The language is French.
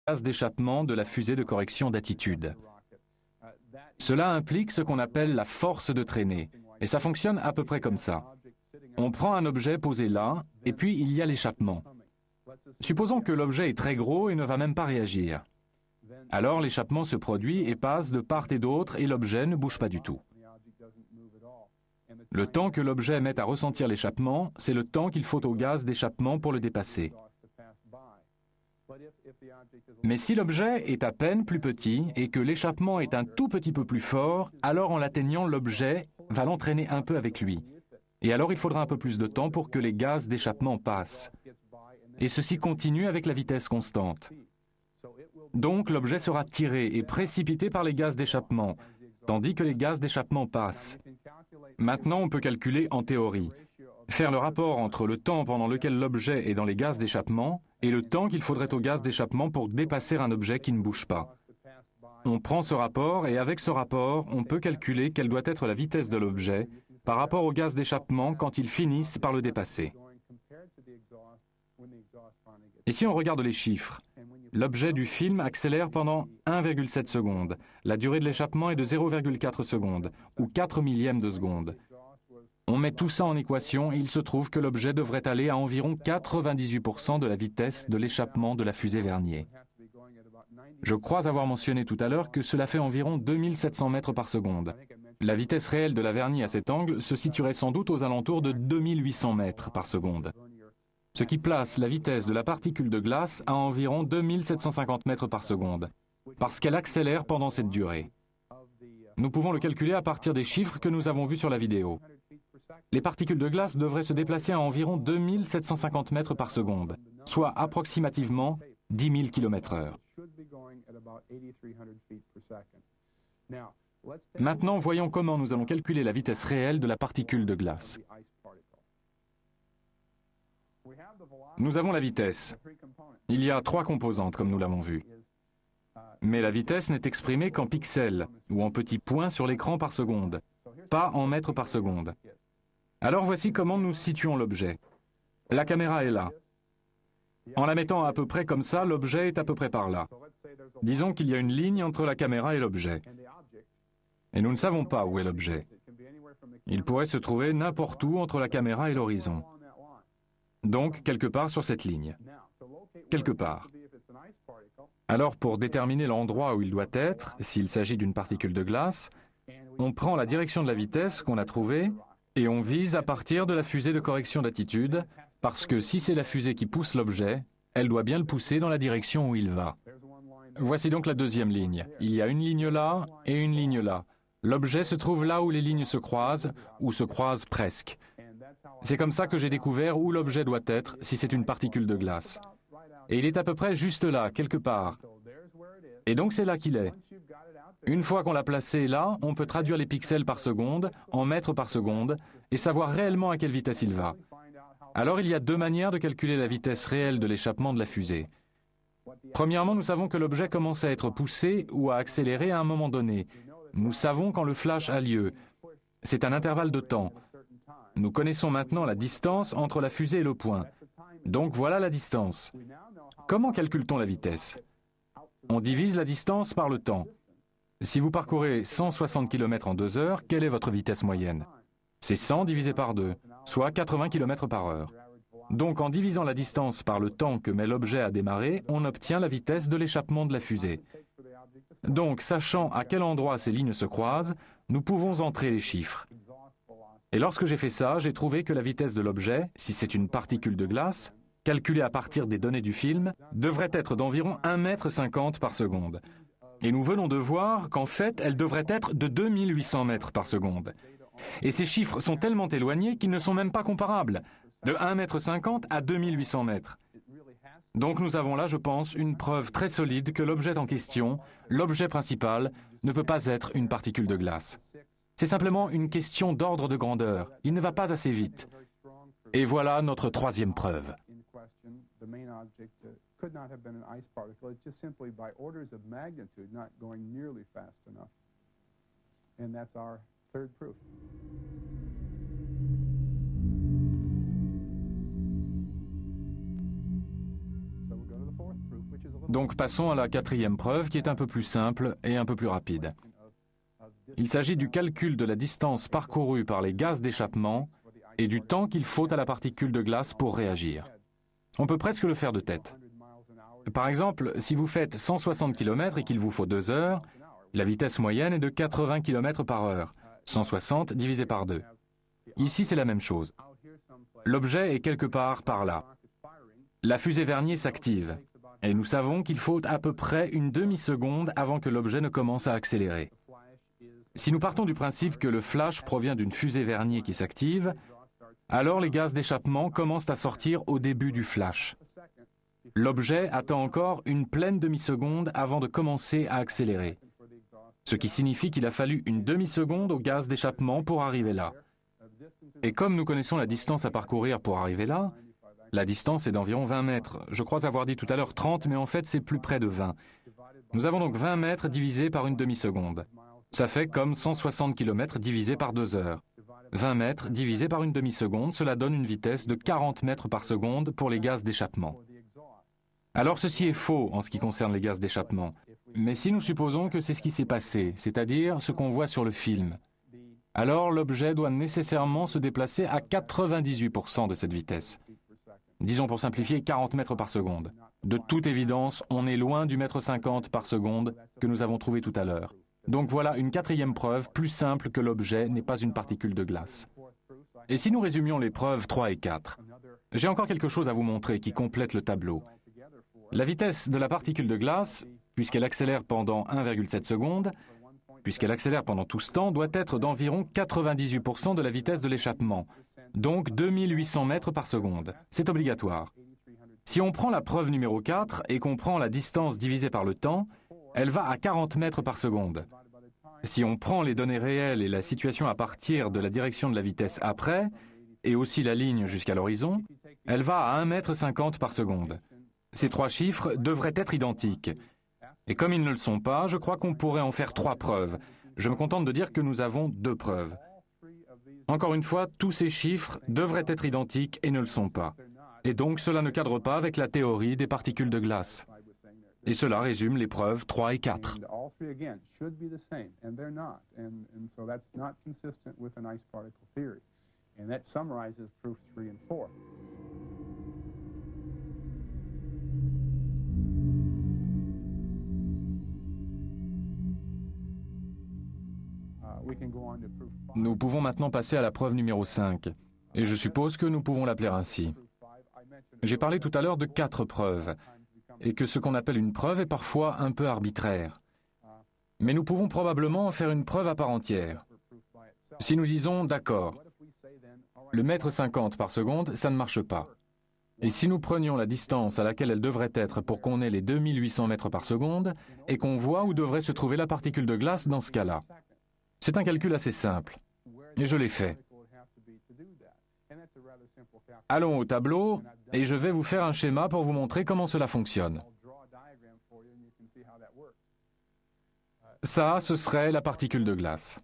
gaz d'échappement de la fusée de correction d'attitude. Cela implique ce qu'on appelle la force de traînée, et ça fonctionne à peu près comme ça. On prend un objet posé là, et puis il y a l'échappement. Supposons que l'objet est très gros et ne va même pas réagir. Alors l'échappement se produit et passe de part et d'autre et l'objet ne bouge pas du tout. Le temps que l'objet met à ressentir l'échappement, c'est le temps qu'il faut au gaz d'échappement pour le dépasser. Mais si l'objet est à peine plus petit et que l'échappement est un tout petit peu plus fort, alors en l'atteignant, l'objet va l'entraîner un peu avec lui. Et alors il faudra un peu plus de temps pour que les gaz d'échappement passent. Et ceci continue avec la vitesse constante. Donc l'objet sera tiré et précipité par les gaz d'échappement, tandis que les gaz d'échappement passent. Maintenant, on peut calculer en théorie. Faire le rapport entre le temps pendant lequel l'objet est dans les gaz d'échappement et le temps qu'il faudrait au gaz d'échappement pour dépasser un objet qui ne bouge pas. On prend ce rapport et avec ce rapport, on peut calculer quelle doit être la vitesse de l'objet par rapport au gaz d'échappement quand ils finissent par le dépasser. Et si on regarde les chiffres, l'objet du film accélère pendant 1,7 secondes. La durée de l'échappement est de 0,4 secondes, ou 4 millièmes de seconde. On met tout ça en équation et il se trouve que l'objet devrait aller à environ 98% de la vitesse de l'échappement de la fusée Vernier. Je crois avoir mentionné tout à l'heure que cela fait environ 2700 mètres par seconde. La vitesse réelle de la Vernier à cet angle se situerait sans doute aux alentours de 2800 mètres par seconde. Ce qui place la vitesse de la particule de glace à environ 2750 mètres par seconde, parce qu'elle accélère pendant cette durée. Nous pouvons le calculer à partir des chiffres que nous avons vus sur la vidéo. Les particules de glace devraient se déplacer à environ 2750 mètres par seconde, soit approximativement 10 000 km/h. Maintenant, voyons comment nous allons calculer la vitesse réelle de la particule de glace. Nous avons la vitesse. Il y a 3 composantes, comme nous l'avons vu. Mais la vitesse n'est exprimée qu'en pixels, ou en petits points sur l'écran par seconde, pas en mètres par seconde. Alors voici comment nous situons l'objet. La caméra est là. En la mettant à peu près comme ça, l'objet est à peu près par là. Disons qu'il y a une ligne entre la caméra et l'objet. Et nous ne savons pas où est l'objet. Il pourrait se trouver n'importe où entre la caméra et l'horizon. Donc, quelque part sur cette ligne. Quelque part. Alors, pour déterminer l'endroit où il doit être, s'il s'agit d'une particule de glace, on prend la direction de la vitesse qu'on a trouvée et on vise à partir de la fusée de correction d'attitude, parce que si c'est la fusée qui pousse l'objet, elle doit bien le pousser dans la direction où il va. Voici donc la deuxième ligne. Il y a une ligne là et une ligne là. L'objet se trouve là où les lignes se croisent, ou se croisent presque. C'est comme ça que j'ai découvert où l'objet doit être si c'est une particule de glace. Et il est à peu près juste là, quelque part. Et donc c'est là qu'il est. Une fois qu'on l'a placé là, on peut traduire les pixels par seconde, en mètres par seconde, et savoir réellement à quelle vitesse il va. Alors il y a 2 manières de calculer la vitesse réelle de l'échappement de la fusée. Premièrement, nous savons que l'objet commence à être poussé ou à accélérer à un moment donné. Nous savons quand le flash a lieu. C'est un intervalle de temps. Nous connaissons maintenant la distance entre la fusée et le point. Donc voilà la distance. Comment calcule-t-on la vitesse? On divise la distance par le temps. Si vous parcourez 160 km en 2 heures, quelle est votre vitesse moyenne? C'est 100 divisé par 2, soit 80 km par heure. Donc en divisant la distance par le temps que met l'objet à démarrer, on obtient la vitesse de l'échappement de la fusée. Donc, sachant à quel endroit ces lignes se croisent, nous pouvons entrer les chiffres. Et lorsque j'ai fait ça, j'ai trouvé que la vitesse de l'objet, si c'est une particule de glace, calculée à partir des données du film, devrait être d'environ 1,50 m par seconde. Et nous venons de voir qu'en fait, elle devrait être de 2800 mètres par seconde. Et ces chiffres sont tellement éloignés qu'ils ne sont même pas comparables, de 1,50 m à 2800 mètres. Donc nous avons là, je pense, une preuve très solide que l'objet en question, l'objet principal, ne peut pas être une particule de glace. C'est simplement une question d'ordre de grandeur. Il ne va pas assez vite. Et voilà notre 3e preuve. Donc passons à la quatrième preuve qui est un peu plus simple et un peu plus rapide. Il s'agit du calcul de la distance parcourue par les gaz d'échappement et du temps qu'il faut à la particule de glace pour réagir. On peut presque le faire de tête. Par exemple, si vous faites 160 km et qu'il vous faut 2 heures, la vitesse moyenne est de 80 km par heure, 160 divisé par 2. Ici, c'est la même chose. L'objet est quelque part par là. La fusée vernier s'active, et nous savons qu'il faut à peu près une demi-seconde avant que l'objet ne commence à accélérer. Si nous partons du principe que le flash provient d'une fusée vernier qui s'active, alors les gaz d'échappement commencent à sortir au début du flash. L'objet attend encore une pleine demi-seconde avant de commencer à accélérer, ce qui signifie qu'il a fallu une demi-seconde au gaz d'échappement pour arriver là. Et comme nous connaissons la distance à parcourir pour arriver là, la distance est d'environ 20 mètres. Je crois avoir dit tout à l'heure 30, mais en fait c'est plus près de 20. Nous avons donc 20 mètres divisé par une demi-seconde. Ça fait comme 160 km divisé par 2 heures. 20 mètres divisé par une demi-seconde, cela donne une vitesse de 40 mètres par seconde pour les gaz d'échappement. Alors ceci est faux en ce qui concerne les gaz d'échappement. Mais si nous supposons que c'est ce qui s'est passé, c'est-à-dire ce qu'on voit sur le film, alors l'objet doit nécessairement se déplacer à 98% de cette vitesse. Disons pour simplifier 40 mètres par seconde. De toute évidence, on est loin du mètre 50 par seconde que nous avons trouvé tout à l'heure. Donc voilà une quatrième preuve plus simple que l'objet n'est pas une particule de glace. Et si nous résumions les preuves 3 et 4, j'ai encore quelque chose à vous montrer qui complète le tableau. La vitesse de la particule de glace, puisqu'elle accélère pendant 1,7 secondes, puisqu'elle accélère pendant tout ce temps, doit être d'environ 98% de la vitesse de l'échappement, donc 2800 mètres par seconde. C'est obligatoire. Si on prend la preuve numéro 4 et qu'on prend la distance divisée par le temps, elle va à 40 mètres par seconde. Si on prend les données réelles et la situation à partir de la direction de la vitesse après, et aussi la ligne jusqu'à l'horizon, elle va à 1,50 m par seconde. Ces 3 chiffres devraient être identiques. Et comme ils ne le sont pas, je crois qu'on pourrait en faire 3 preuves. Je me contente de dire que nous avons 2 preuves. Encore une fois, tous ces chiffres devraient être identiques et ne le sont pas. Et donc cela ne cadre pas avec la théorie des particules de glace. Et cela résume les preuves 3 et 4. Nous pouvons maintenant passer à la preuve numéro 5, et je suppose que nous pouvons l'appeler ainsi. J'ai parlé tout à l'heure de 4 preuves, et que ce qu'on appelle une preuve est parfois un peu arbitraire. Mais nous pouvons probablement en faire une preuve à part entière. Si nous disons, d'accord, le mètre 50 par seconde, ça ne marche pas. Et si nous prenions la distance à laquelle elle devrait être pour qu'on ait les 2800 mètres par seconde, et qu'on voit où devrait se trouver la particule de glace dans ce cas-là. C'est un calcul assez simple, et je l'ai fait. Allons au tableau, et je vais vous faire un schéma pour vous montrer comment cela fonctionne. Ça, ce serait la particule de glace.